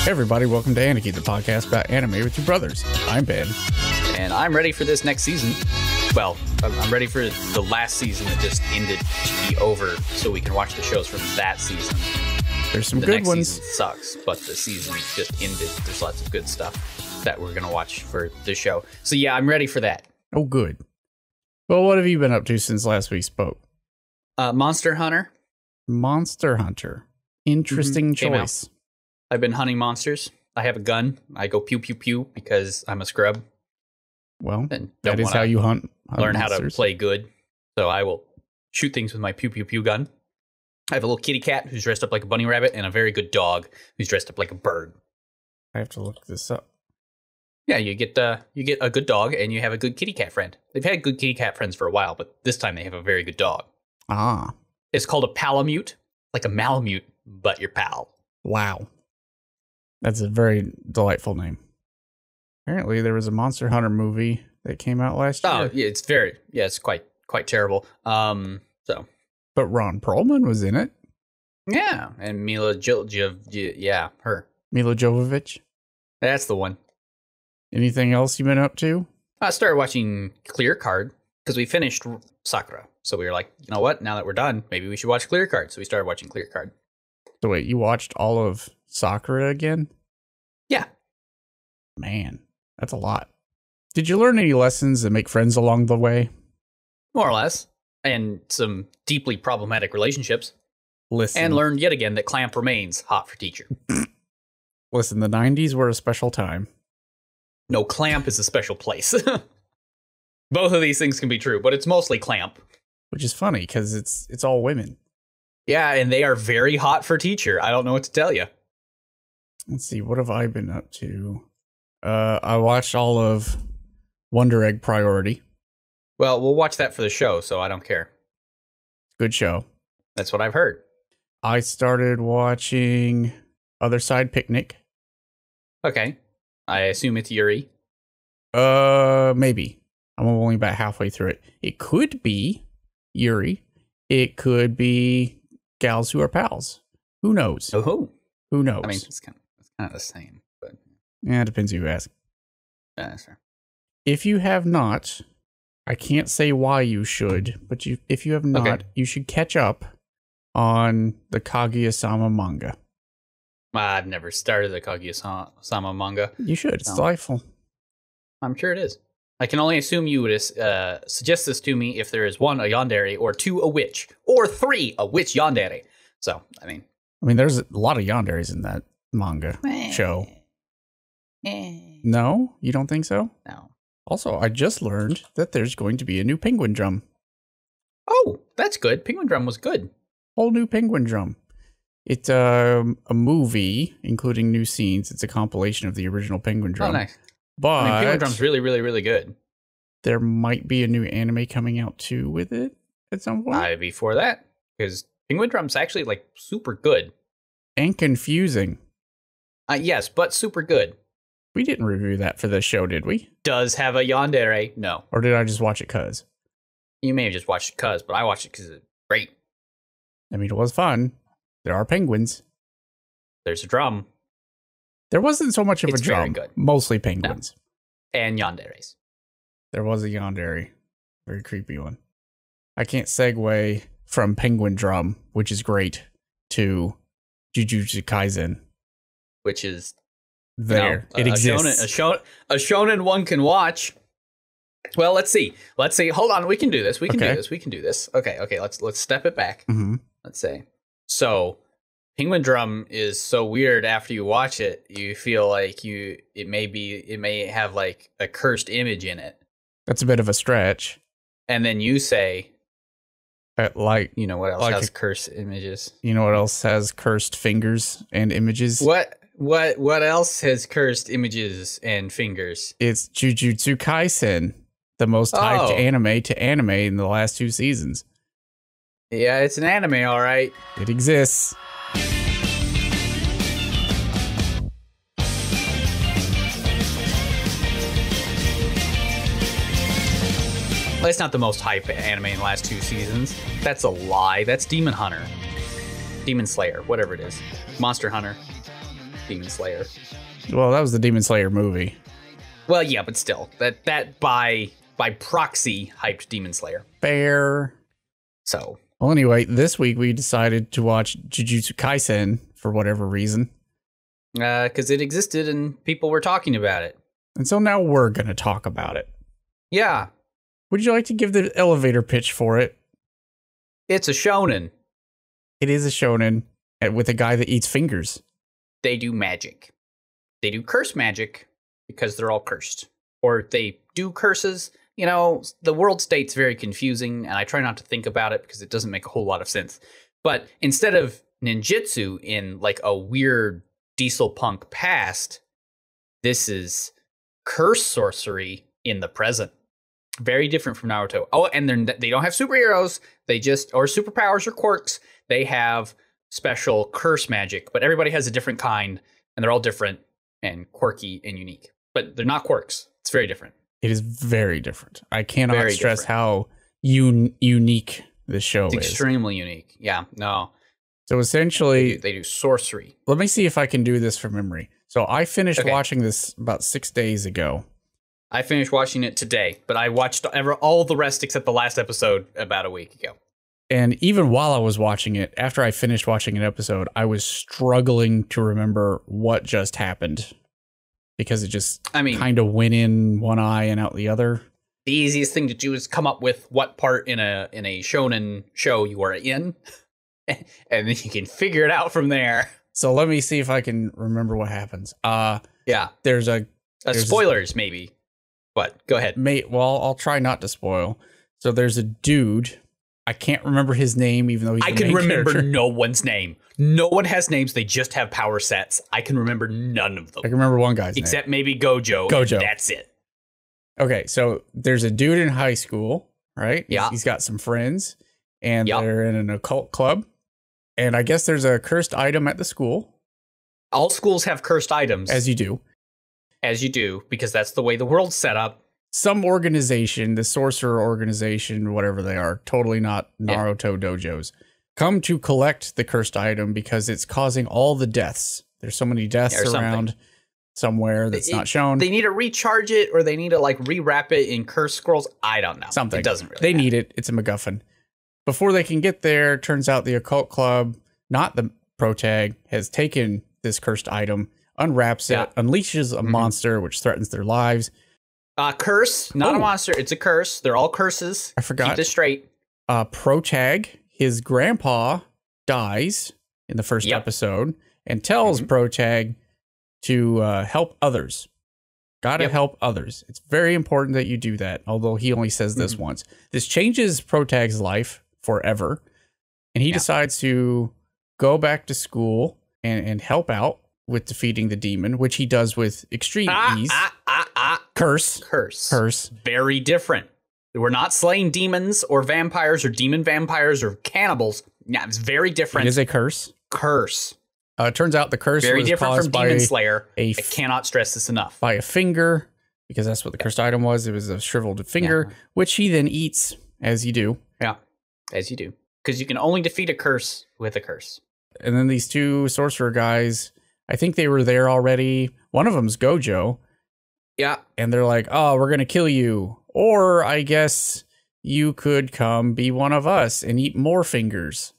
Hey everybody, welcome to Aniki, the podcast about anime with two brothers. I'm Ben. And I'm ready for this next season. Well, I'm ready for the last season that just ended to be over so we can watch the shows from that season. There's some the good next ones. Season sucks, but the season just ended. There's lots of good stuff that we're going to watch for the show. So yeah, I'm ready for that. Oh, good. Well, what have you been up to since last we spoke? Monster Hunter. Monster Hunter. Interesting choice. I've been hunting monsters. I have a gun. I go pew pew pew because I'm a scrub. Well, And that is how you hunt learn monsters. how to play good. So I will shoot things with my pew pew pew gun. I have a little kitty cat who's dressed up like a bunny rabbit and a very good dog who's dressed up like a bird. I have to look this up. Yeah, you get a good dog and you have a good kitty cat friend. They've had good kitty cat friends for a while, but this time they have a very good dog. Ah. It's called a palamute, like a malamute, but your pal. Wow. That's a very delightful name. Apparently, there was a Monster Hunter movie that came out last year. Oh, yeah, it's quite terrible. But Ron Perlman was in it. Yeah, and Mila her. Mila Jovovich. That's the one. Anything else you've been up to? I started watching Clear Card because we finished Sakura. So we were like, you know what? Now that we're done, maybe we should watch Clear Card. So we started watching Clear Card. So wait, you watched all of Sakura again? Yeah. Man, that's a lot. Did you learn any lessons that make friends along the way? More or less. And some deeply problematic relationships. Listen. And learned yet again that Clamp remains hot for teacher. Listen, the 90s were a special time. No, Clamp is a special place. Both of these things can be true, but it's mostly Clamp. Which is funny, because it's all women. Yeah, and they are very hot for teacher. I don't know what to tell you. Let's see, what have I been up to? I watched all of Wonder Egg Priority. Well, we'll watch that for the show, so I don't care. Good show. That's what I've heard. I started watching Otherside Picnic. Okay. I assume it's Yuri. Maybe. I'm only about halfway through it. It could be Yuri. It could be Gals Who Are Pals. Who knows? Oh, Who knows? I mean, it's kind of the same, but yeah, it depends who you ask. Sure. If you have not, I can't say why you should, but if you have not, you should catch up on the Kaguya-sama manga. I've never started the Kaguya-sama manga. You should. It's delightful. I'm sure it is. I can only assume you would suggest this to me if there is 1, a yandere, or 2, a witch, or 3, a witch yandere. So, I mean, there's a lot of yanderes in that manga show. No? You don't think so? No. Also, I just learned that there's going to be a new Penguin Drum. Oh, that's good. Penguin Drum was good. Whole new Penguin Drum. It's a movie, including new scenes. It's a compilation of the original Penguin Drum. Oh, nice. But Penguin Drum's really, really, really good. There might be a new anime coming out too with it at some point. I'd be for that, because Penguin Drum's actually like super good. And confusing. Yes, but super good. We didn't review that for this show, did we? Does have a yandere? No. Or did I just watch it cuz? You may have just watched it cuz, but I watched it because it's great. I mean, it was fun. There are penguins. There's a drum. There wasn't so much of It's a drum. very good. Mostly penguins. No. And yanderes. There was a yandere. Very creepy one. I can't segue from Penguin Drum, which is great, to Jujutsu Kaisen. Which is... There. It exists. A shonen one can watch. Well, let's see. Hold on. We can do this. We can do this. Okay. Let's step it back. Mm-hmm. Let's say. So, Penguin Drum is so weird after you watch it. You feel like it may have like a cursed image in it. That's a bit of a stretch. And then you say, you know what else like has cursed images? You know what else has cursed fingers and images? What else has cursed images and fingers? It's Jujutsu Kaisen, the most hyped anime to anime in the last 2 seasons. Yeah, it's an anime, all right. It exists. Well, it's not the most hype anime in the last 2 seasons. That's a lie. That's Demon Hunter. Demon Slayer, whatever it is. Monster Hunter. Demon Slayer. Well, that was the Demon Slayer movie. Well, yeah, but still, that by proxy hyped Demon Slayer. Fair. So, well, anyway, this week we decided to watch Jujutsu Kaisen for whatever reason. Because it existed and people were talking about it. And so now we're going to talk about it. Yeah. Would you like to give the elevator pitch for it? It's a shounen. It is a shounen with a guy that eats fingers. They do magic. They do curse magic because they're all cursed. Or they do curses. You know, the world state's very confusing, and I try not to think about it because it doesn't make a whole lot of sense. But instead of ninjutsu in like a weird diesel punk past, this is curse sorcery in the present. Very different from Naruto. Oh, and they don't have superheroes. They just, or superpowers or quirks. They have special curse magic, but everybody has a different kind, and they're all different and quirky and unique. But they're not quirks. It's very different. It is very different. I cannot stress how unique this show is. It's extremely unique. Yeah, no. So essentially, they do sorcery. Let me see if I can do this from memory. So I finished watching this about 6 days ago. I finished watching it today, but I watched all the rest except the last episode about a week ago. And even while I was watching it, after I finished watching an episode, I was struggling to remember what just happened. Because it just kind of went in one eye and out the other. The easiest thing to do is come up with what part in a shonen show you are in, and then you can figure it out from there. So let me see if I can remember what happens. Yeah, there's spoilers maybe, but go ahead. Well, I'll try not to spoil. So there's a dude. I can't remember his name, even though he's the main character. I can remember no one's name. No one has names. They just have power sets. I can remember none of them. I can remember one guy's name. Except maybe Gojo. Gojo. That's it. Okay, so there's a dude in high school, right? Yeah. He's got some friends, and they're in an occult club. And I guess there's a cursed item at the school. All schools have cursed items. As you do. As you do, because that's the way the world's set up. Some organization, the sorcerer organization, whatever they are, totally not Naruto dojos, come to collect the cursed item because it's causing all the deaths. There's so many deaths around somewhere that's not shown. They need to recharge it, or they need to like rewrap it in curse scrolls. I don't know. Something. It doesn't really They matter. need it. It's a MacGuffin. Before they can get there, turns out the occult club, not the protag, has taken this cursed item, unwraps it, unleashes a monster which threatens their lives. Curse, not a monster. It's a curse. They're all curses. I forgot. Keep this straight. Protag, his grandpa, dies in the first episode and tells Protag to help others. Gotta help others. It's very important that you do that, although he only says this once. This changes Protag's life forever, and he decides to go back to school and help out with defeating the demon, which he does with extreme ease. Curse. Very different. We're not slaying demons or vampires or demon vampires or cannibals. Yeah, it's very different. It is a curse. It turns out the curse very was different caused from by Demon Slayer. I cannot stress this enough. By a finger, because that's what the cursed item was. It was a shriveled finger, which he then eats, as you do. Yeah, as you do. Because you can only defeat a curse with a curse. And then these two sorcerer guys, I think they were there already. One of them's Gojo. Yeah. And they're like, oh, we're going to kill you. Or I guess you could come be one of us and eat more fingers.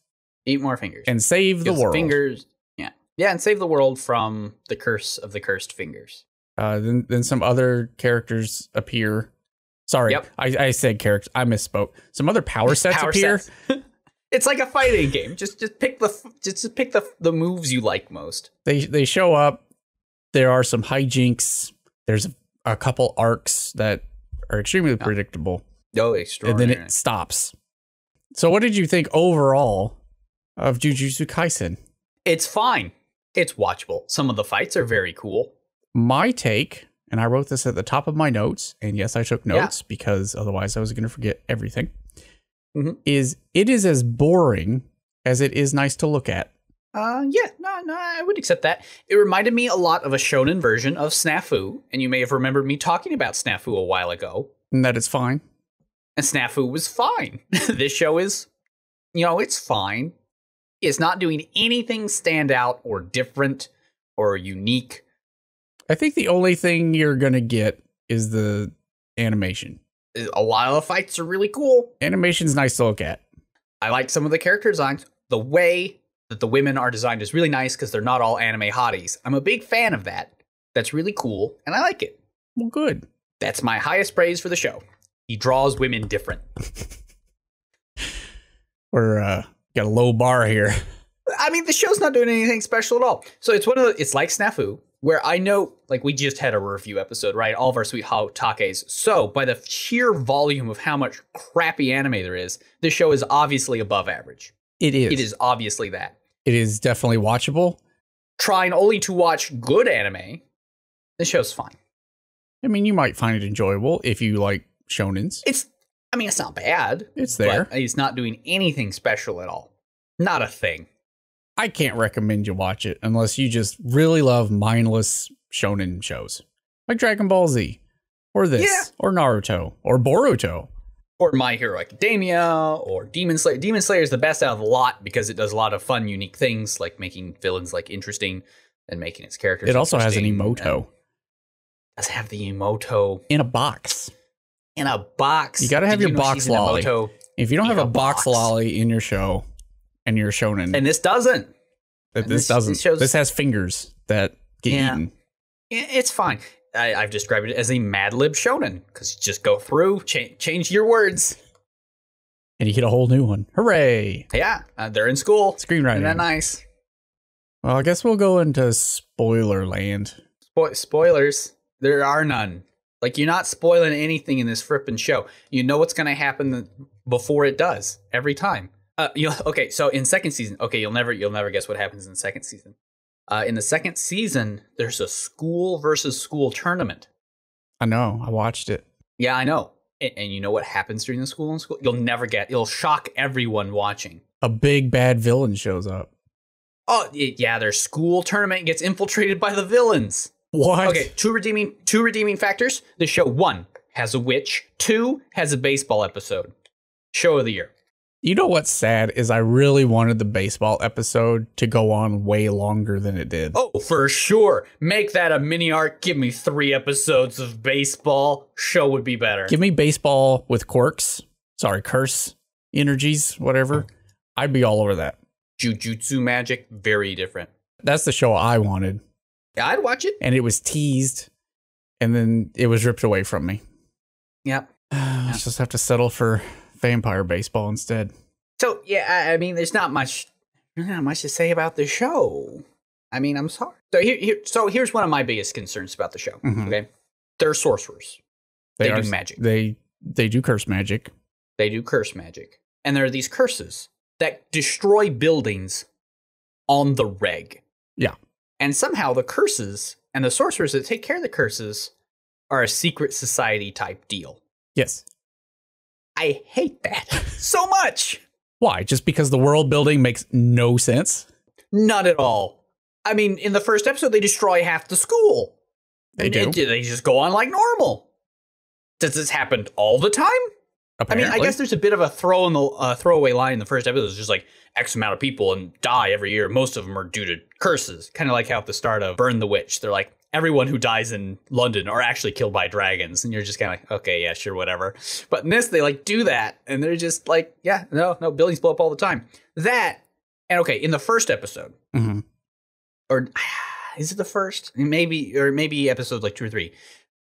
Eat more fingers. And save the world. Fingers. Yeah. Yeah, and save the world from the curse of the cursed fingers. Then some other characters appear. Sorry, I said characters. I misspoke. Some other power sets appear. It's like a fighting game. Just pick the moves you like most. They show up. There are some hijinks. There's a couple arcs that are extremely predictable. Oh, extraordinary. And then it stops. So what did you think overall of Jujutsu Kaisen? It's fine. It's watchable. Some of the fights are very cool. My take, and I wrote this at the top of my notes, and yes, I took notes because otherwise I was going to forget everything, is it is as boring as it is nice to look at. I would accept that. It reminded me a lot of a shonen version of Snafu, and you may have remembered me talking about Snafu a while ago. And that it's fine. And Snafu was fine. This show is, it's fine. It's not doing anything stand out or different or unique. I think the only thing you're going to get is the animation. A lot of the fights are really cool. Animation's nice to look at. I like some of the character designs. The way that the women are designed is really nice because they're not all anime hotties. I'm a big fan of that. That's really cool, and I like it. Well, good. That's my highest praise for the show. He draws women different. We're got a low bar here. I mean, the show's not doing anything special at all. So it's it's like Snafu, where I know, like, we just had a review episode, right? All of our sweet hotakes. So by the sheer volume of how much crappy anime there is, this show is obviously above average. It is. It is obviously that. It is definitely watchable. Trying only to watch good anime, this show's fine. I mean, you might find it enjoyable if you like shonens. It's not bad. It's there. But it's not doing anything special at all. Not a thing. I can't recommend you watch it unless you just really love mindless shonen shows. Like Dragon Ball Z. Or this. Or Naruto. Or Boruto. Or My Hero Academia. Or Demon Slayer. Demon Slayer is the best out of the lot because it does a lot of fun, unique things, like making villains like interesting and making its characters It also has an emoto. Does have the emoto. In a box. In a box. You gotta have your box lolly. If you don't have a box lolly in your show and you're shonen. And this doesn't. This doesn't. This has fingers that get eaten. It's fine. I've described it as a Mad Lib shonen because you just go through, change your words. And you get a whole new one. Hooray. Yeah. They're in school. Screenwriting. Isn't that nice? Well, I guess we'll go into spoiler land. Spoilers. There are none. Like, you're not spoiling anything in this frippin' show. You know what's going to happen before it does every time. Okay, so in second season, you'll never guess what happens in the second season. In the second season, there's a school versus school tournament. I know. I watched it. Yeah, I know. And you know what happens during the school? You'll shock everyone watching. A big bad villain shows up. Oh, yeah, their school tournament gets infiltrated by the villains. What? Okay, two redeeming factors. The show, 1, has a witch. 2, has a baseball episode. Show of the year. You know what's sad is I really wanted the baseball episode to go on way longer than it did. Oh, for sure. Make that a mini arc. Give me 3 episodes of baseball. Show would be better. Give me baseball with curse energies, whatever. I'd be all over that. Jujutsu magic, very different. That's the show I wanted. Yeah, I'd watch it. And it was teased, and then it was ripped away from me. Yep. I just have to settle for vampire baseball instead. So, yeah, I mean, there's not much to say about the show. I mean, I'm sorry. So here's one of my biggest concerns about the show. Mm-hmm. Okay, they're sorcerers. They do magic. They do curse magic. They do curse magic, and there are these curses that destroy buildings on the reg. Yeah. And somehow the curses and the sorcerers that take care of the curses are a secret society type deal. Yes. I hate that so much. Why? Just because the world building makes no sense? Not at all. I mean, in the first episode, they destroy half the school. They do. They just go on like normal. Does this happen all the time? Apparently. I mean, I guess there's a bit of a throwaway line in the first episode. It's just like X amount of people and die every year. Most of them are due to curses. Kind of like how at the start of Burn the Witch, they're like, everyone who dies in London are actually killed by dragons. And you're just kind of like, okay, yeah, sure, whatever. But in this, they like do that. And they're just like, yeah, no, buildings blow up all the time. That, and okay, in the first episode, mm-hmm. or is it the first? Maybe episode like 2 or 3.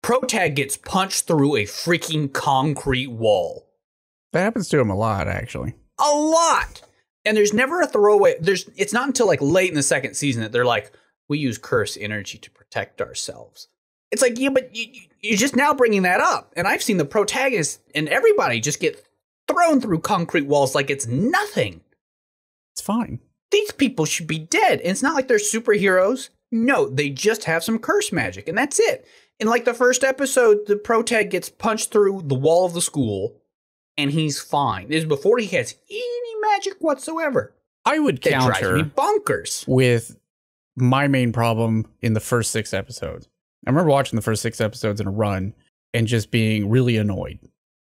Protag gets punched through a freaking concrete wall. That happens to him a lot, actually. A lot! And there's never a throwaway. It's not until like late in the second season that they're like, we use curse energy to protect ourselves. It's like, yeah, but you're just now bringing that up. And I've seen the protagonist and everybody just get thrown through concrete walls like it's nothing. It's fine. These people should be dead. And it's not like they're superheroes. No, they just have some curse magic, and that's it. In like the first episode, the protag gets punched through the wall of the school, and he's fine. This is before he has any magic whatsoever. I would counter drives me bonkers with my main problem in the first 6 episodes. I remember watching the first 6 episodes in a run and just being really annoyed.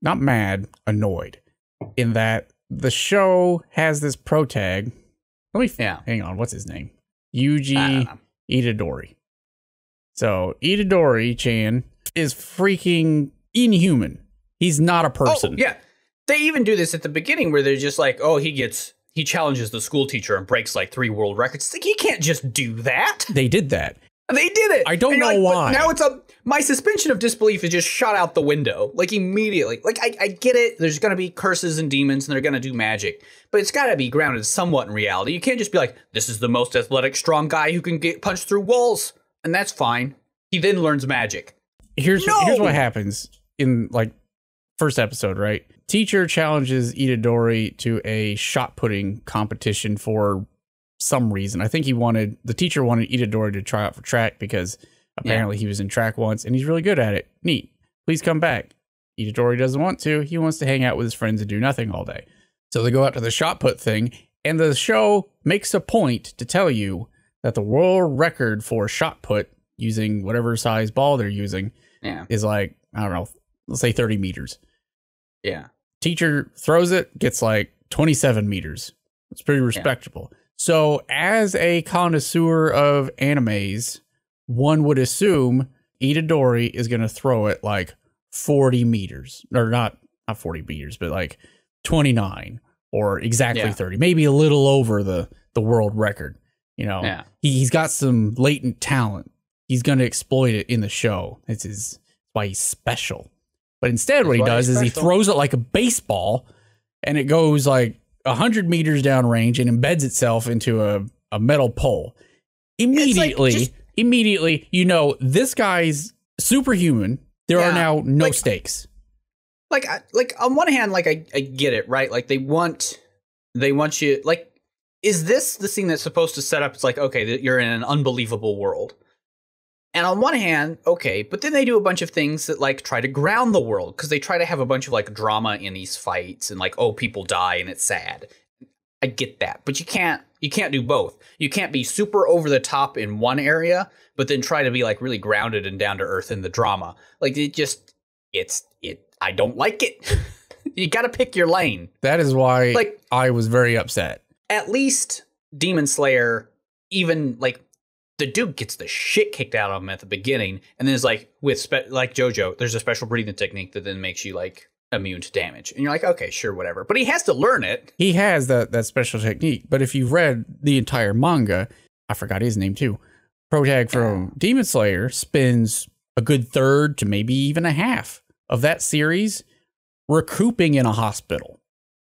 Not mad, annoyed. In that the show has this protag. Hang on, what's his name? Yuji Itadori. So Itadori-chan is freaking inhuman. He's not a person. Oh, yeah. They even do this at the beginning where they're just like, oh, he challenges the school teacher and breaks like 3 world records. It's like, he can't just do that. They did that. They did it. I don't know why. Now my suspension of disbelief is just shot out the window, like immediately. Like I get it. There's going to be curses and demons and they're going to do magic, but it's got to be grounded somewhat in reality. You can't just be like, this is the most athletic, strong guy who can get punched through walls. And that's fine. He then learns magic. Here's what happens in like first episode, right? Teacher challenges Itadori to a shot putting competition for some reason. I think the teacher wanted Itadori to try out for track because apparently he was in track once and he's really good at it. Neat. Please come back. Itadori doesn't want to. He wants to hang out with his friends and do nothing all day. So they go out to the shot put thing, and the show makes a point to tell you that the world record for shot put using whatever size ball they're using is like, I don't know, let's say 30 meters. Yeah. Teacher throws it, gets like 27 meters. It's pretty respectable. Yeah. So as a connoisseur of animes, one would assume Itadori is going to throw it like 40 meters, or not 40 meters, but like 29 or exactly 30, maybe a little over the world record. You know, he's got some latent talent. He's going to exploit it in the show. That's why he's special. But instead, what he does is he throws it like a baseball, and it goes like 100 meters down range and embeds itself into a metal pole. Immediately, you know, this guy's superhuman. There are now no stakes. Like on one hand, like I get it, right? Like they want you, like, is this the scene that's supposed to set up? It's like, okay, you're in an unbelievable world. And on one hand, okay, but then they do a bunch of things that like try to ground the world because they try to have a bunch of like drama in these fights and like, oh, people die and it's sad. I get that, but you can't do both. You can't be super over the top in one area, but then try to be like really grounded and down to earth in the drama. Like I don't like it. You got to pick your lane. That is why like I was very upset. At least Demon Slayer, even like, the dude gets the shit kicked out of him at the beginning, and then it's like like JoJo, there's a special breathing technique that then makes you like immune to damage, and you're like, okay, sure, whatever. But he has to learn it. He has that special technique. But if you've read the entire manga, I forgot his name too. Protag from Demon Slayer spends a good third to maybe even a half of that series recouping in a hospital.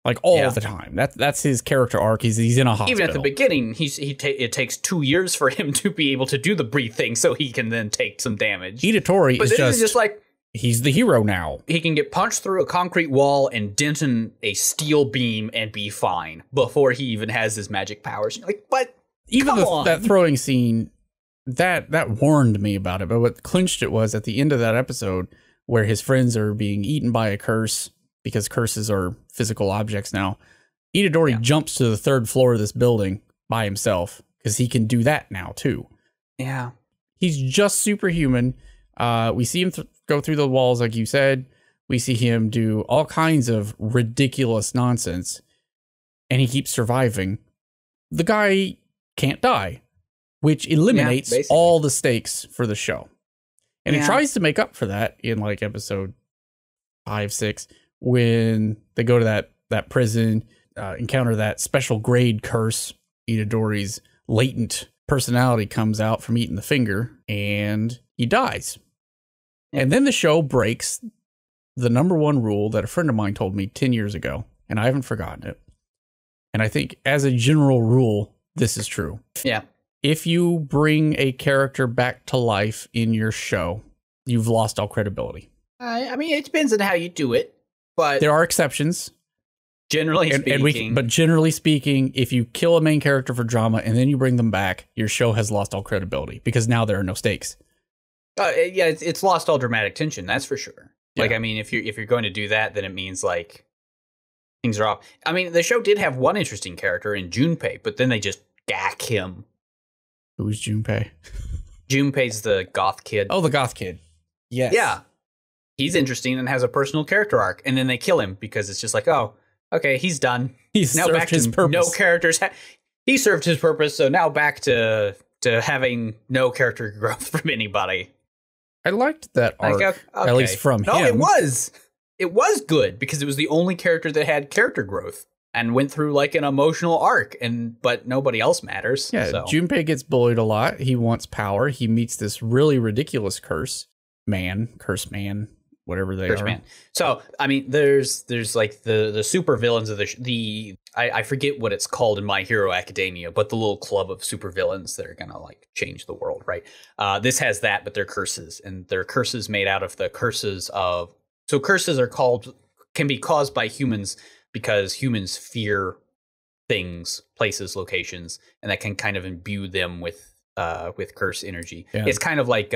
Like all the time. That's his character arc. He's in a hospital. Even at the beginning, it takes 2 years for him to be able to do the breathe thing, so he can then take some damage. Itadori is just like he's the hero now. He can get punched through a concrete wall and dent in a steel beam and be fine before he even has his magic powers. You're like, but even that throwing scene that warned me about it. But what clinched it was at the end of that episode where his friends are being eaten by a curse. Because curses are physical objects now. Itadori jumps to the 3rd floor of this building by himself because he can do that now too. Yeah. He's just superhuman. We see him go through the walls, like you said. We see him do all kinds of ridiculous nonsense. And he keeps surviving. The guy can't die, which eliminates all the stakes for the show. And he tries to make up for that in like episode 5, 6. When they go to that prison, encounter that special grade curse, Itadori's latent personality comes out from eating the finger, and he dies. And then the show breaks the number one rule that a friend of mine told me 10 years ago, and I haven't forgotten it. And I think as a general rule, this is true. Yeah. If you bring a character back to life in your show, you've lost all credibility. I mean, it depends on how you do it. But there are exceptions. Generally speaking. But generally speaking, if you kill a main character for drama and then you bring them back, your show has lost all credibility because now there are no stakes. It's lost all dramatic tension, that's for sure. Yeah. Like, I mean, if you're going to do that, then it means like things are off. I mean, the show did have one interesting character in Junpei, but then they just gack him. Who's Junpei? Junpei's the goth kid. Oh, the goth kid. Yes. Yeah. He's interesting and has a personal character arc, and then they kill him because it's just like, oh, okay, he's done. He's now back to his purpose. No characters. He served his purpose, so now back to to having no character growth from anybody. I liked that arc, at least from him. No, it was good because it was the only character that had character growth and went through like an emotional arc, but nobody else matters. Yeah, so. Junpei gets bullied a lot. He wants power. He meets this really ridiculous curse man, whatever they are. Man. So, I mean, there's like the super villains of I forget what it's called in My Hero Academia, but the little club of super villains that are gonna like change the world, right? This has that, but they're curses, and they're curses made out of the curses of. So curses can be caused by humans because humans fear things, places, locations, and that can kind of imbue them with curse energy. Yeah. It's kind of like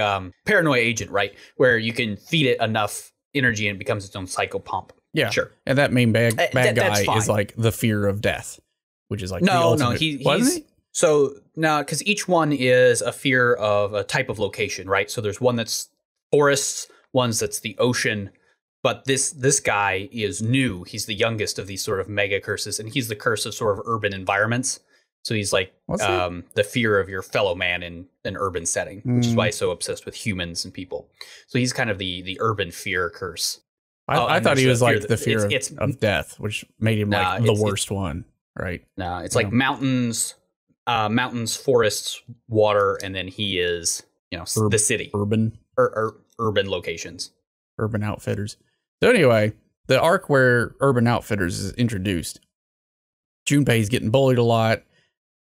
Paranoia Agent, right? Where you can feed it enough energy and it becomes its own psychopomp. Yeah, sure. And that main bad guy is like the fear of death, which is like the ultimate. he's so no, because each one is a fear of a type of location, right? So there's one that's forests, one's that's the ocean. But this guy is new. He's the youngest of these sort of mega curses, and he's the curse of sort of urban environments. So he's like the fear of your fellow man in an urban setting, which is why he's so obsessed with humans and people. So he's kind of the urban fear curse. I thought he was like the fear of death, which made him like the worst one, right? No, it's like mountains, forests, water, and then he is the city, urban locations, urban outfitters. So anyway, the arc where Urban Outfitters is introduced, Junpei's getting bullied a lot.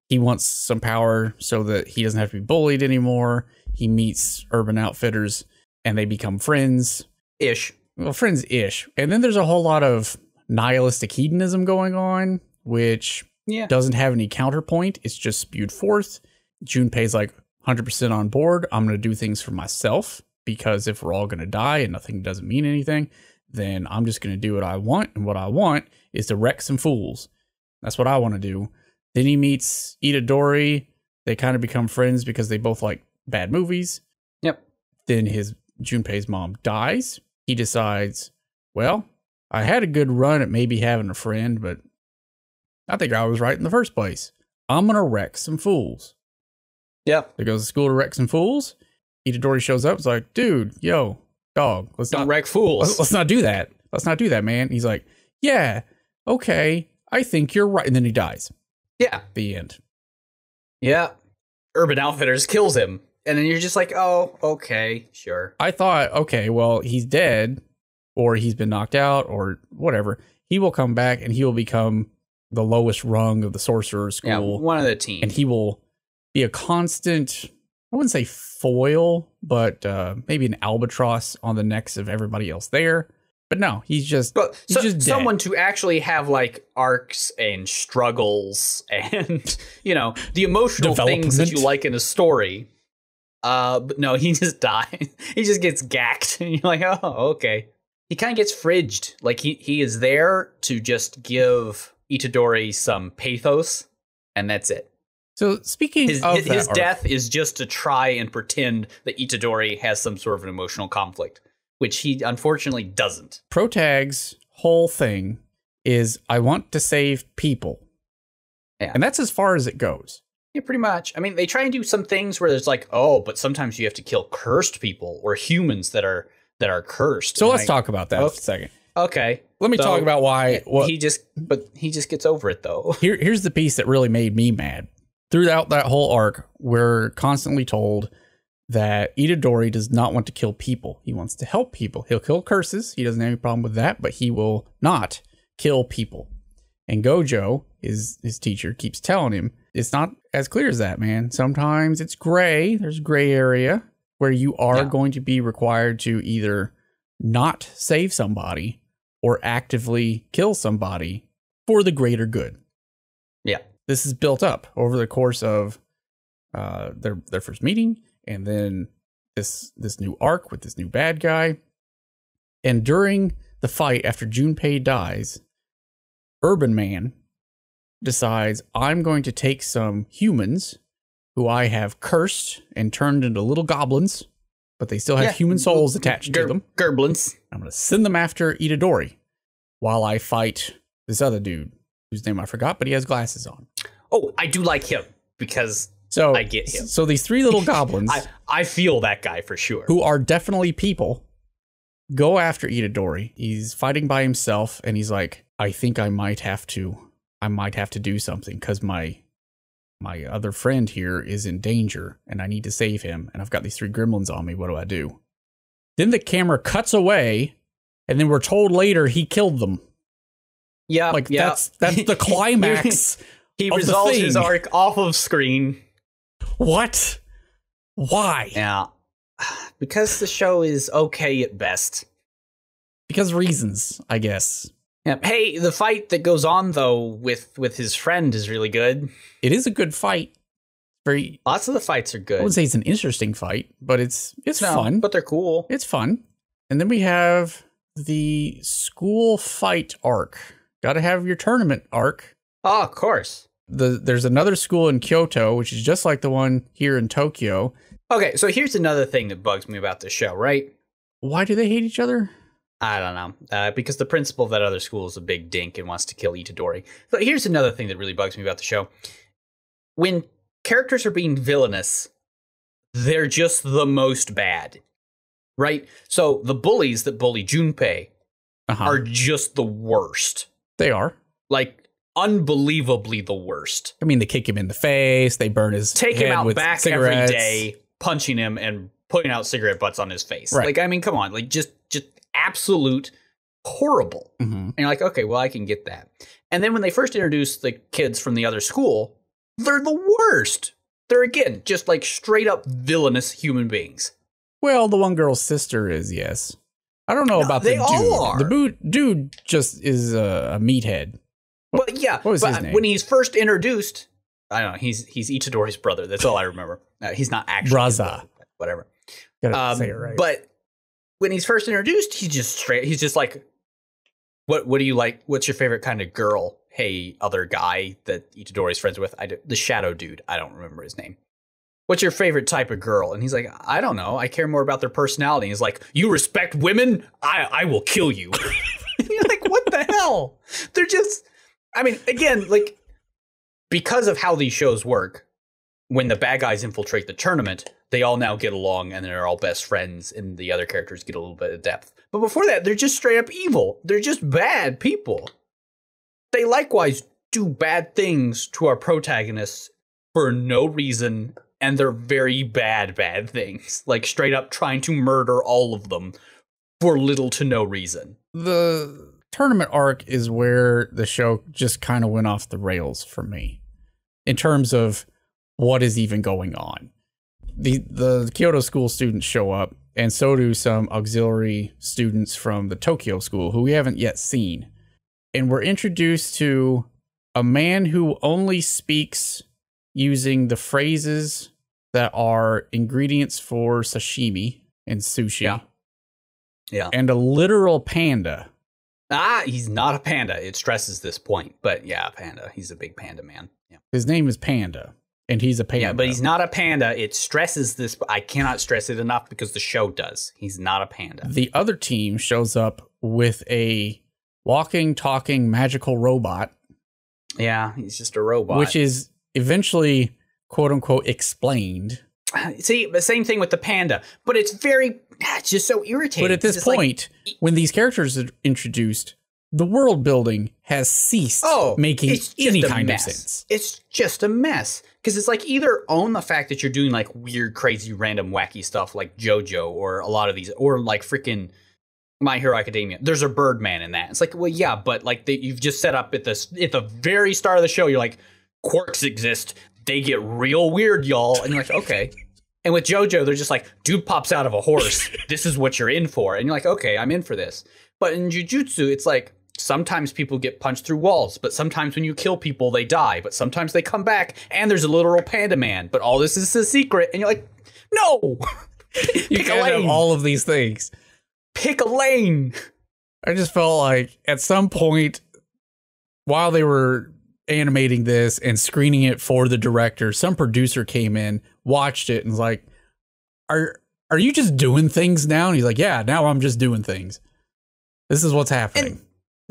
He wants some power so that he doesn't have to be bullied anymore. He meets Urban Outfitters and they become friends-ish. Well, friends-ish. And then there's a whole lot of nihilistic hedonism going on, which doesn't have any counterpoint. It's just spewed forth. Junpei's like 100% on board. I'm going to do things for myself because if we're all going to die and nothing doesn't mean anything, then I'm just going to do what I want. And what I want is to wreck some fools. That's what I want to do. Then he meets Itadori. They kind of become friends because they both like bad movies. Yep. Then Junpei's mom dies. He decides, well, I had a good run at maybe having a friend, but I think I was right in the first place. I'm going to wreck some fools. Yep. They goes to school to wreck some fools. Itadori shows up. It's like, dude, yo, dog, let's not wreck fools. Let's not do that. Let's not do that, man. He's like, yeah, okay, I think you're right. And then he dies. Yeah. The end. Yeah. Urban Outfitters kills him. And then you're just like, oh, okay, sure. I thought, okay, well, he's dead or he's been knocked out or whatever. He will come back and he will become the lowest rung of the sorcerer school. Yeah, one of the team. And he will be a constant, I wouldn't say foil, but maybe an albatross on the necks of everybody else there. But no, he's just just someone to actually have like arcs and struggles and, the emotional things that you like in a story. But no, he just dies. He just gets gacked. And you're like, oh, okay. He kind of gets fridged. Like he is there to just give Itadori some pathos, and that's it. So speaking of his death is just to try and pretend that Itadori has some sort of an emotional conflict, which he unfortunately doesn't. Protag's whole thing is, I want to save people. Yeah. And that's as far as it goes. Yeah, pretty much. I mean, they try and do some things where there's like, oh, but sometimes you have to kill cursed people or humans that are cursed. So let's talk about that for a second. Okay. Let me talk about why. He just gets over it, though. Here's the piece that really made me mad. Throughout that whole arc, we're constantly told that Itadori does not want to kill people. He wants to help people. He'll kill curses. He doesn't have any problem with that, but he will not kill people. And Gojo, his teacher, keeps telling him, it's not as clear as that, man. Sometimes it's gray. There's gray area where you are going to be required to either not save somebody or actively kill somebody for the greater good. Yeah. This is built up over the course of their first meeting, and then this new arc with this new bad guy. And during the fight after Junpei dies, Urban Man decides, I'm going to take some humans who I have cursed and turned into little goblins, but they still have human souls attached to them. Gerblins. I'm going to send them after Itadori while I fight this other dude whose name I forgot, but he has glasses on. Oh, I do like him because So I get him. So these three little goblins, I feel that guy for sure. who are definitely people, go after Itadori. He's fighting by himself, and he's like, I think I might have to do something because my other friend here is in danger, and I need to save him. And I've got these three gremlins on me. What do I do? Then the camera cuts away, and then we're told later he killed them. Yeah, like that's the climax. He resolves his arc off of screen. What? Why? Yeah, because the show is okay at best. Because reasons, I guess. Yeah. Hey, the fight that goes on though with his friend is really good. It is a good fight. Lots of the fights are good. I wouldn't say it's an interesting fight, but it's fun. But they're cool. It's fun. And then we have the school fight arc. Got to have your tournament arc. Oh, of course. There's another school in Kyoto, which is just like the one here in Tokyo. Okay, so here's another thing that bugs me about this show, right? Why do they hate each other? I don't know. Because the principal of that other school is a big dink and wants to kill Itadori. But here's another thing that really bugs me about the show. When characters are being villainous, they're just the most bad, right? So the bullies that bully Junpei are just the worst. They are. Like, unbelievably the worst. I mean, they kick him in the face, they burn his Take head him out with back cigarettes. every day, punching him and putting out cigarette butts on his face. Right. Like, I mean, come on, like just absolute horrible. And you're like, okay, well, I can get that. And then when they first introduced the kids from the other school, they're the worst. They're, again, just like straight up villainous human beings. Well, the one girl's sister is, yes. I don't know about the dude. All are. The dude just is a meathead. But yeah, what was his name? When he's first introduced, I don't know, he's Itadori's brother. That's all I remember. He's not actually Braza. Whatever. Gotta say it right. But when he's first introduced, he's just like, what do you like? What's your favorite kind of girl? Hey, other guy that Itadori's friends with, the shadow dude. I don't remember his name. What's your favorite type of girl? And he's like, I don't know. I care more about their personality. He's like, you respect women? I will kill you. And you're like, what the hell? They're just, I mean, again, like, because of how these shows work, when the bad guys infiltrate the tournament, they all now get along and they're all best friends and the other characters get a little bit of depth. But before that, they're just straight up evil. They're just bad people. They likewise do bad things to our protagonists for no reason, and they're very bad things. Like, straight up trying to murder all of them for little to no reason. The tournament arc is where the show just kind of went off the rails for me in terms of what is even going on. The Kyoto school students show up, and so do some auxiliary students from the Tokyo school who we haven't yet seen. And we're introduced to a man who only speaks using the phrases that are ingredients for sashimi and sushi. Yeah. And a literal panda. He's not a panda. It stresses this point. But yeah, panda. He's a big panda man. Yeah. His name is Panda, and he's a panda. Yeah, but he's not a panda. It stresses this. I cannot stress it enough because the show does. He's not a panda. The other team shows up with a walking, talking, magical robot. Yeah, he's just a robot. Which is eventually, quote unquote, explained. See, the same thing with the panda, but it's just so irritating. But at this point, when these characters are introduced, the world building has ceased making any kind of sense. It's just a mess. Because it's like, either own the fact that you're doing like weird, crazy, random, wacky stuff like JoJo or a lot of these, or like freaking My Hero Academia. There's a Birdman in that. It's like, well, yeah, but like you've just set up at the very start of the show, you're like, quirks exist. They get real weird, y'all. And you're like, okay. And with JoJo, they're just like, dude pops out of a horse. This is what you're in for. And you're like, okay, I'm in for this. But in Jujutsu, it's like, sometimes people get punched through walls, but sometimes when you kill people, they die. But sometimes they come back, and there's a literal panda man. But all this is a secret. And you're like, no! You can't have all of these things. Pick a lane! I just felt like, at some point, while they were animating this and screening it for the director, some producer came in, watched it, and was like, are you just doing things now? And he's like, yeah, now I'm just doing things. This is what's happening. And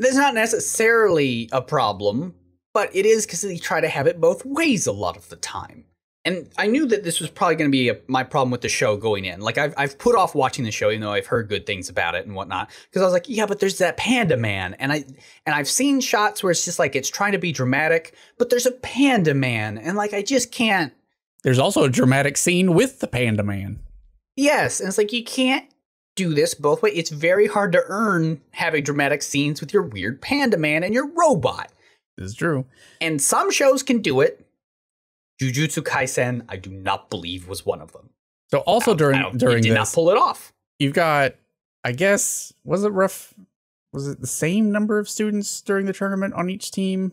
that's not necessarily a problem, but it is because they try to have it both ways a lot of the time. And I knew that this was probably going to be my problem with the show going in. Like, I've put off watching the show, even though I've heard good things about it and whatnot. Because I was like, yeah, but there's that panda man. And I've seen shots where it's just like, it's trying to be dramatic, but there's a panda man. And like, I just can't. There's also a dramatic scene with the panda man. Yes. And it's like, you can't do this both ways. It's very hard to earn having dramatic scenes with your weird panda man and your robot. This is true. And some shows can do it. Jujutsu Kaisen, I do not believe, was one of them. So also during did this, not pull it off. You've got, I guess, was it the same number of students during the tournament on each team?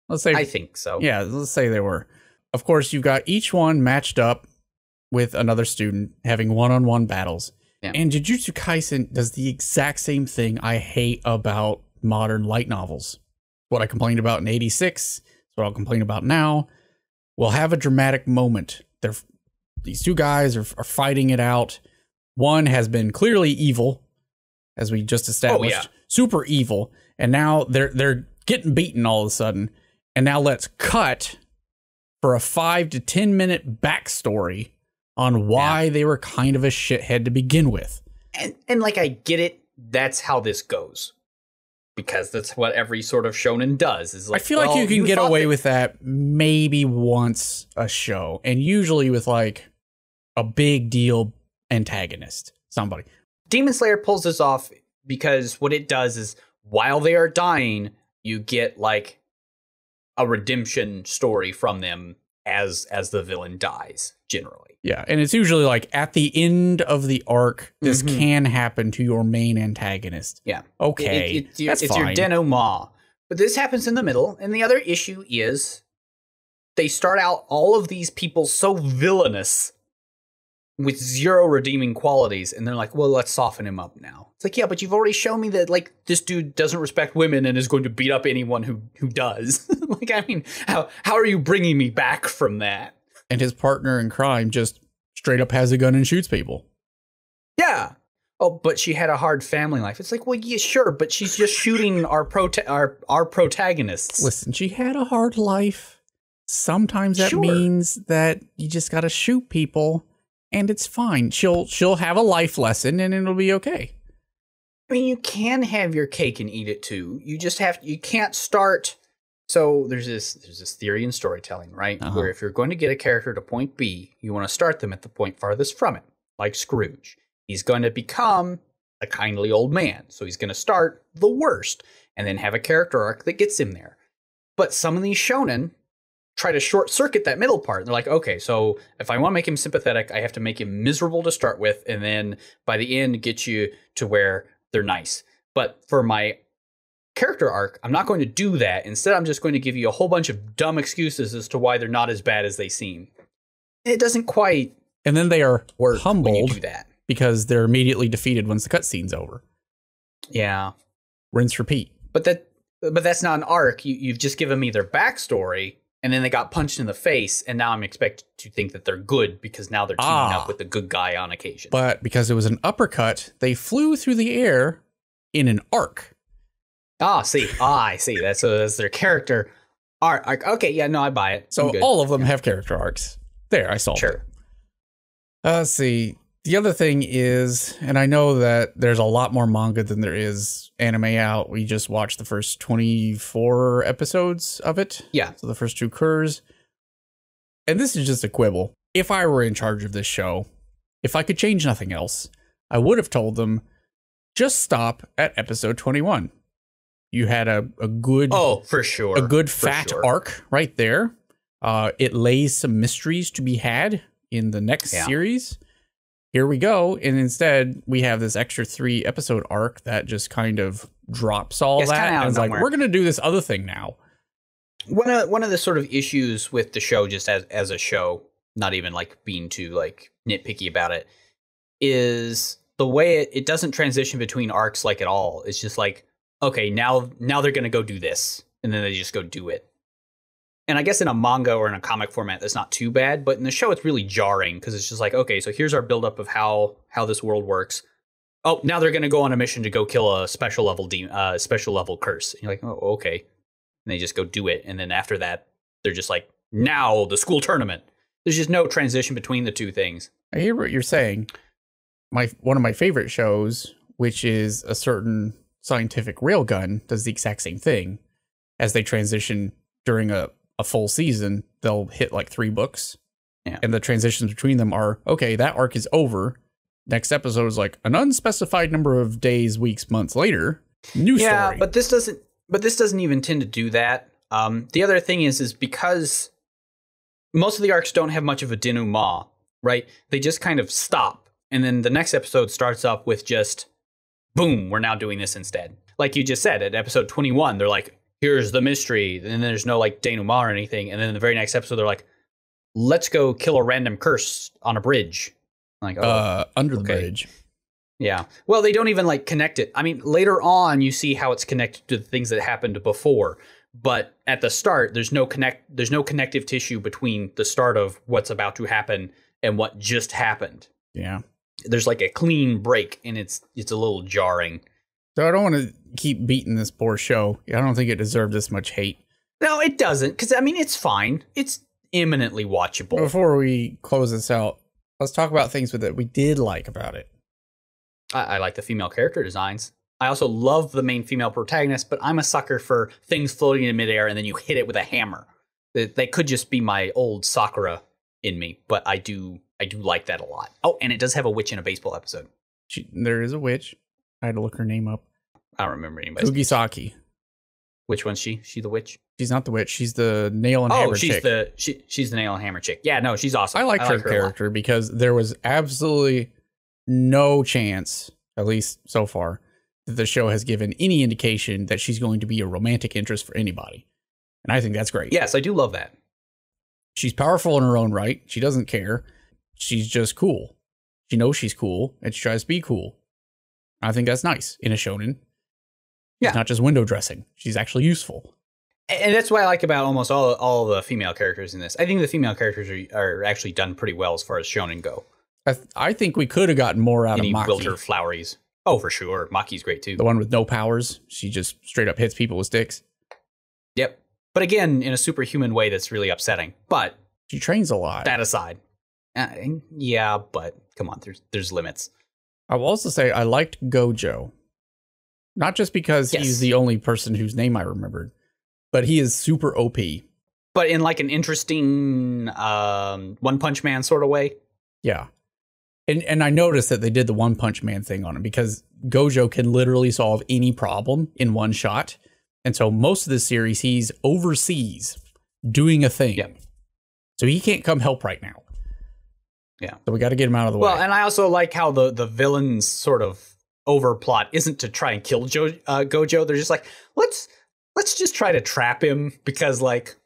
Let's say, I think so. Yeah, let's say they were. Of course, you've got each one matched up with another student having one-on-one battles. Yeah. And Jujutsu Kaisen does the exact same thing I hate about modern light novels. What I complained about in '86, it's what I'll complain about now. We'll have a dramatic moment. These two guys are fighting it out. One has been clearly evil, as we just established. Oh, yeah. Super evil. And now they're getting beaten all of a sudden. And now let's cut for a 5 to 10 minute backstory on why they were kind of a shithead to begin with. And like, I get it. That's how this goes. Because that's what every sort of shonen does. Is like, I feel like you can get away with that maybe once a show, and usually with like a big deal antagonist, somebody. Demon Slayer pulls this off because what it does is while they are dying, you get like a redemption story from them as the villain dies, generally. Yeah, and it's usually like at the end of the arc, this can happen to your main antagonist. Yeah. Okay, it's your denouement. But this happens in the middle, and the other issue is they start out all of these people so villainous with zero redeeming qualities, and they're like, well, let's soften him up now. It's like, yeah, but you've already shown me that like this dude doesn't respect women and is going to beat up anyone who does. Like, I mean, how are you bringing me back from that? And his partner in crime just straight up has a gun and shoots people. Yeah. Oh, but she had a hard family life. It's like, well, yeah, sure, but she's just shooting our protagonists. Listen, she had a hard life. Sometimes that means that you just got to shoot people, and it's fine. She'll have a life lesson, and it'll be okay. I mean, you can have your cake and eat it too. You just you can't start. So there's this theory in storytelling, right? Where if you're going to get a character to point B, you want to start them at the point farthest from it, like Scrooge. He's going to become a kindly old man. So he's going to start the worst and then have a character arc that gets him there. But some of these shonen try to short circuit that middle part. They're like, okay, so if I want to make him sympathetic, I have to make him miserable to start with, and then by the end get you to where they're nice. But for my character arc, I'm not going to do that. Instead, I'm just going to give you a whole bunch of dumb excuses as to why they're not as bad as they seem. It doesn't quite. And then they are humbled when you do that, because they're immediately defeated once the cutscene's over. Yeah, rinse, repeat. But that's not an arc. You've just given me their backstory, and then they got punched in the face, and now I'm expected to think that they're good because now they're teaming up with the good guy on occasion. But because it was an uppercut, they flew through the air in an arc. I see. That's their character arc. Okay, yeah, no, I buy it. So all of them have character arcs. There, I solved it. Let's see. The other thing is, and I know that there's a lot more manga than there is anime out. We just watched the first 24 episodes of it. Yeah. So the first 2 curs. And this is just a quibble. If I were in charge of this show, if I could change nothing else, I would have told them, just stop at episode 21. You had a good... Oh, for sure. A good fat arc right there. It lays some mysteries to be had in the next series. Here we go. And instead, we have this extra 3 episode arc that just kind of drops all that. And it's like, we're going to do this other thing now. One of the sort of issues with the show, just as a show, not even like being too like nitpicky about it, is the way it doesn't transition between arcs like at all. It's just like, okay, now they're going to go do this. And then they just go do it. And I guess in a manga or in a comic format, that's not too bad. But in the show, it's really jarring because it's just like, okay, so here's our buildup of how this world works. Oh, now they're going to go on a mission to go kill a special level curse. And you're like, oh, okay. And they just go do it. And then after that, they're just like, now the school tournament. There's just no transition between the two things. I hear what you're saying. One of my favorite shows, which is a certain scientific railgun, does the exact same thing. As they transition during a full season, they'll hit like 3 books. Yeah. And the transitions between them are, okay, that arc is over. Next episode is like an unspecified number of days, weeks, months later. New story. Yeah, but this doesn't even tend to do that. The other thing is because most of the arcs don't have much of a denouement, right? They just kind of stop. And then the next episode starts up with just, boom, we're now doing this instead. Like you just said, at episode 21, they're like, here's the mystery. And then there's no like denouement or anything. And then in the very next episode, they're like, let's go kill a random curse on a bridge. I'm like, under the bridge. Yeah. Well, they don't even like connect it. I mean, later on, you see how it's connected to the things that happened before. But at the start, there's no connective tissue between the start of what's about to happen and what just happened. Yeah. There's like a clean break, and it's a little jarring. So I don't want to keep beating this poor show. I don't think it deserved this much hate. No, it doesn't. Because, I mean, it's fine. It's eminently watchable. Before we close this out, let's talk about things that we did like about it. I like the female character designs. I also love the main female protagonist, but I'm a sucker for things floating in midair and then you hit it with a hammer. They could just be my old Sakura in me, but I do like that a lot. Oh, and it does have a witch in a baseball episode. There is a witch. I had to look her name up. I don't remember anybody. Kugisaki. Which one's she? She the witch? She's not the witch. She's the nail and hammer chick. She's the nail and hammer chick. Yeah, no, she's awesome. I liked her character because there was absolutely no chance, at least so far, that the show has given any indication that she's going to be a romantic interest for anybody. And I think that's great. Yes, I do love that. She's powerful in her own right. She doesn't care. She's just cool. She knows she's cool and she tries to be cool. I think that's nice in a shonen. Yeah. It's not just window dressing. She's actually useful. And that's what I like about almost all the female characters in this. I think the female characters are actually done pretty well as far as shonen go. I think we could have gotten more out of Maki. Wilter Floweries. Oh, for sure. Maki's great too. The one with no powers. She just straight up hits people with sticks. Yep. But again, in a superhuman way that's really upsetting. But she trains a lot. That aside. Yeah, but come on, there's limits. I will also say I liked Gojo. Not just because he's the only person whose name I remembered, but he is super OP. But in like an interesting One Punch Man sort of way. Yeah. And I noticed that they did the One Punch Man thing on him because Gojo can literally solve any problem in one shot. And so most of the series, he's overseas doing a thing. Yep. So he can't come help right now. Yeah. So we got to get him out of the way. Well, and I also like how the villain's sort of overplot isn't to try and kill Gojo. They're just like, let's just try to trap him because like,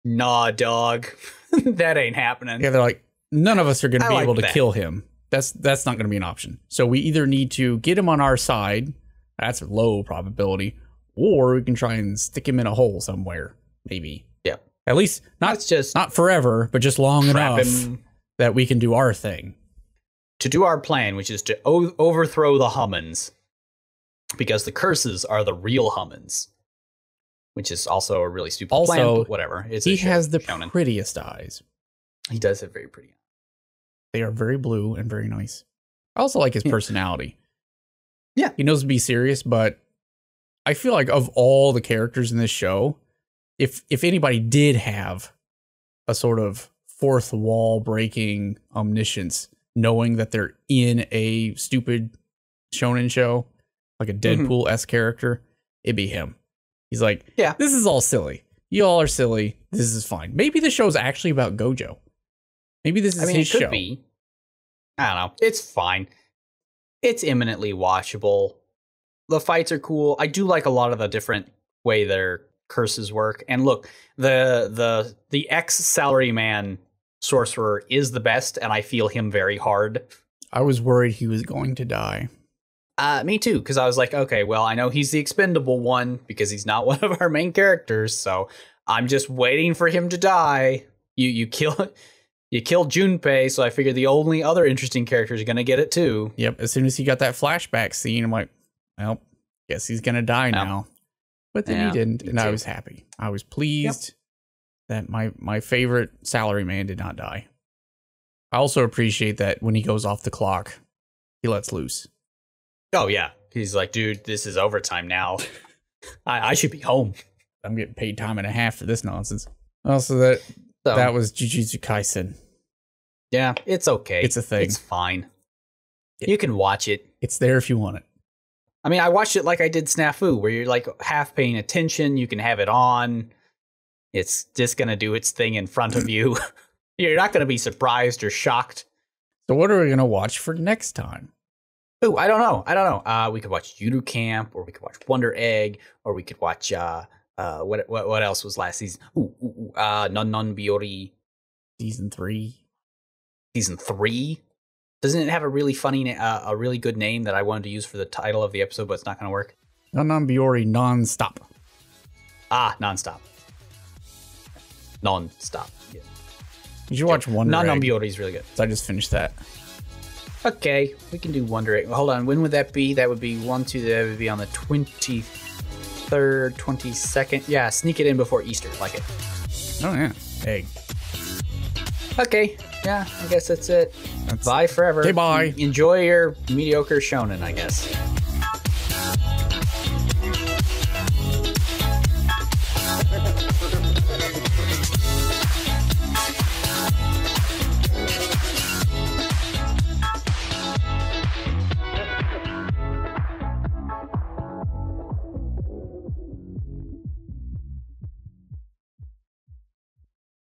nah, dog, that ain't happening. Yeah, they're like, none of us are going to be able to kill him. That's not going to be an option. So we either need to get him on our side. That's a low probability. Or we can try and stick him in a hole somewhere. Maybe. Yeah. At least not forever, but just long enough that we can do our thing. To do our plan, which is to overthrow the Hummons. Because the curses are the real Hummons. Which is also a really stupid plan, but whatever. He has the prettiest eyes. He does have very pretty eyes. They are very blue and very nice. I also like his personality. Yeah. He knows to be serious, but I feel like of all the characters in this show, if anybody did have a sort of fourth wall breaking omniscience, knowing that they're in a stupid shonen show, like a Deadpool-esque character, it'd be him. He's like, yeah, this is all silly. You all are silly. This is fine. Maybe the show's actually about Gojo. Maybe this is his show. It could be. I don't know. It's fine. It's eminently watchable. The fights are cool. I do like a lot of the different way their curses work. And look, the ex-salaryman sorcerer is the best, and I feel him very hard. I was worried he was going to die. Me too, because I was like, okay, well, I know he's the expendable one because he's not one of our main characters, so I'm just waiting for him to die. You killed Junpei, so I figured the only other interesting character is going to get it too. Yep, as soon as he got that flashback scene, I'm like, well, guess he's going to die now. But then he didn't, and I was happy. I was pleased that my favorite salaryman did not die. I also appreciate that when he goes off the clock, he lets loose. Oh, yeah. He's like, dude, this is overtime now. I should be home. I'm getting paid time and a half for this nonsense. Also, that was Jujutsu Kaisen. Yeah, it's okay. It's a thing. It's fine. You can watch it. It's there if you want it. I mean, I watched it like I did Snafu, where you're like half paying attention. You can have it on. It's just going to do its thing in front of you. You're not going to be surprised or shocked. So what are we going to watch for next time? Oh, I don't know. We could watch Judo Camp, or we could watch Wonder Egg, or we could watch what else was last season? Non Biori. Season 3. Season 3? Doesn't it have a really funny, a really good name that I wanted to use for the title of the episode, but it's not going to work? Non-Biori Non-Stop. Non-Stop. Non-Stop. Yeah. You should watch Wonder Egg. Non-Biori is really good. So I just finished that. Okay, we can do Wonder Egg. Hold on, when would that be? That would be that would be on the 23rd, 22nd. Yeah, sneak it in before Easter, like it. Oh, yeah. Egg. Okay, yeah, I guess that's it. Bye forever. Okay, bye. Enjoy your mediocre shonen, I guess.